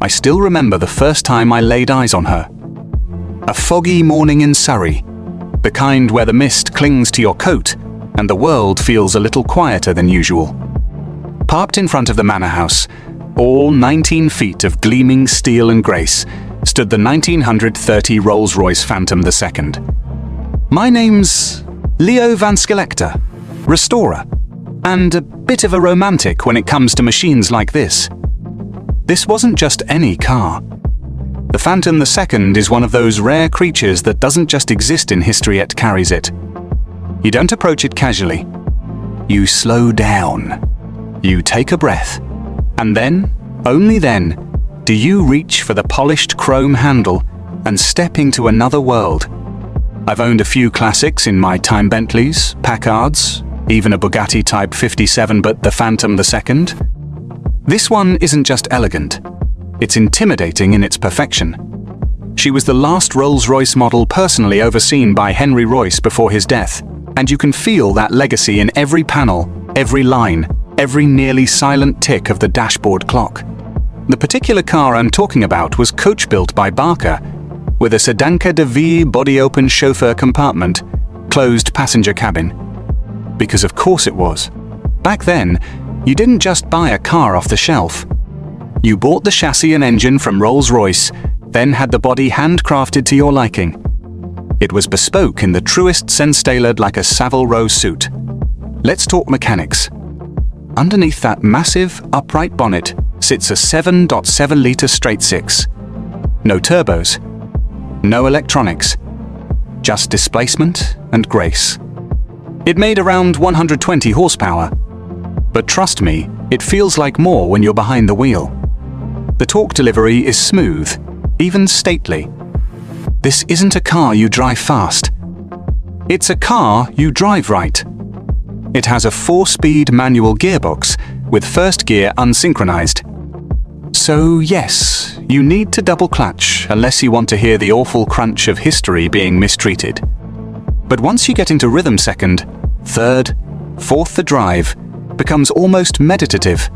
I still remember the first time I laid eyes on her. A foggy morning in Surrey, the kind where the mist clings to your coat and the world feels a little quieter than usual. Parked in front of the manor house, all 19 feet of gleaming steel and grace, stood the 1930 Rolls-Royce Phantom II. My name's Leo Vance, restorer, and a bit of a romantic when it comes to machines like this. This wasn't just any car. The Phantom II is one of those rare creatures that doesn't just exist in history, it carries it. You don't approach it casually. You slow down. You take a breath. And then, only then, do you reach for the polished chrome handle and step into another world. I've owned a few classics in my time: Bentleys, Packards, even a Bugatti Type 57, but the Phantom II? This one isn't just elegant. It's intimidating in its perfection. She was the last Rolls-Royce model personally overseen by Henry Royce before his death, and you can feel that legacy in every panel, every line, every nearly silent tick of the dashboard clock. The particular car I'm talking about was coach-built by Barker, with a Sedanka de Vie body-open chauffeur compartment, closed passenger cabin. Because of course it was. Back then, you didn't just buy a car off the shelf. You bought the chassis and engine from Rolls-Royce, then had the body handcrafted to your liking. It was bespoke in the truest sense, tailored like a Savile Row suit. Let's talk mechanics. Underneath that massive, upright bonnet sits a 7.7-litre straight-six. No turbos. No electronics. Just displacement and grace. It made around 120 horsepower. But trust me, it feels like more when you're behind the wheel. The torque delivery is smooth, even stately. This isn't a car you drive fast. It's a car you drive right. It has a 4-speed manual gearbox with first gear unsynchronized. So yes, you need to double clutch unless you want to hear the awful crunch of history being mistreated. But once you get into rhythm, second, third, fourth, the drive becomes almost meditative.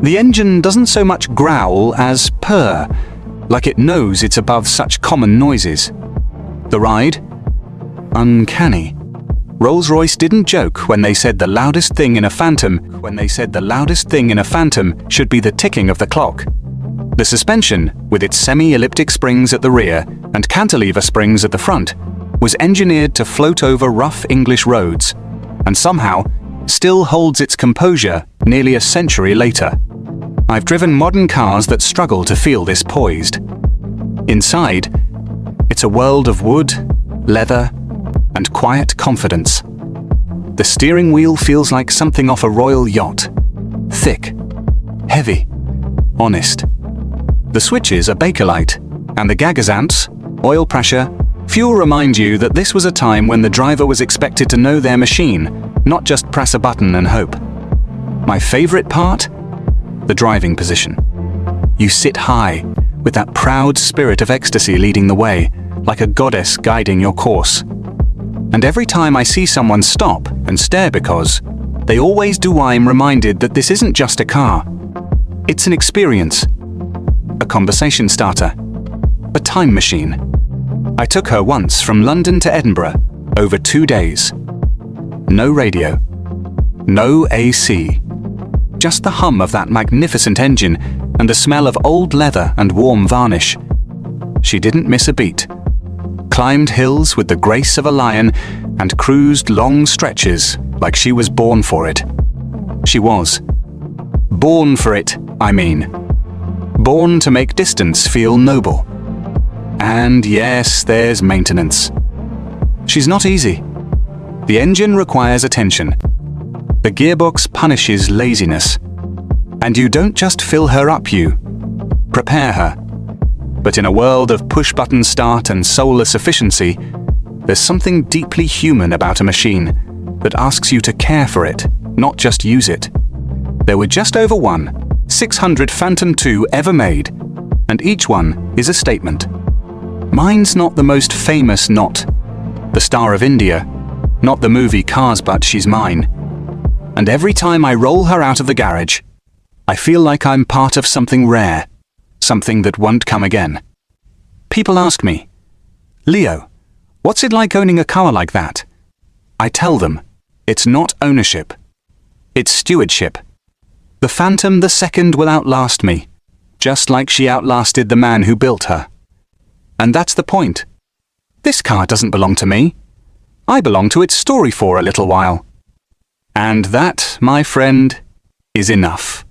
The engine doesn't so much growl as purr, like it knows it's above such common noises. The ride? Uncanny. Rolls-Royce didn't joke when they said the loudest thing in a Phantom should be the ticking of the clock. The suspension, with its semi-elliptic springs at the rear and cantilever springs at the front, was engineered to float over rough English roads, and somehow still holds its composure nearly a century later. I've driven modern cars that struggle to feel this poised. Inside, it's a world of wood, leather, and quiet confidence. The steering wheel feels like something off a royal yacht. Thick, heavy, honest. The switches are Bakelite, and the gagazants, oil pressure, fuel remind you that this was a time when the driver was expected to know their machine, not just press a button and hope. My favorite part? The driving position. You sit high, with that proud spirit of ecstasy leading the way, like a goddess guiding your course. And every time I see someone stop and stare because, they always do, I'm reminded that this isn't just a car. It's an experience. A conversation starter. A time machine. I took her once from London to Edinburgh, over 2 days. No radio. No AC. Just the hum of that magnificent engine and the smell of old leather and warm varnish. She didn't miss a beat. Climbed hills with the grace of a lion and cruised long stretches like she was born for it. She was. Born for it, I mean. Born to make distance feel noble. And yes, there's maintenance. She's not easy. The engine requires attention. The gearbox punishes laziness. And you don't just fill her up, you prepare her. But in a world of push-button start and soulless efficiency, there's something deeply human about a machine that asks you to care for it, not just use it. There were just over 600 Phantom II ever made, and each one is a statement. Mine's not the most famous, not the Star of India, not the movie Cars, but she's mine. And every time I roll her out of the garage, I feel like I'm part of something rare, something that won't come again. People ask me, Leo, what's it like owning a car like that? I tell them, it's not ownership. It's stewardship. The Phantom II will outlast me, just like she outlasted the man who built her. And that's the point. This car doesn't belong to me. I belong to its story for a little while. And that, my friend, is enough.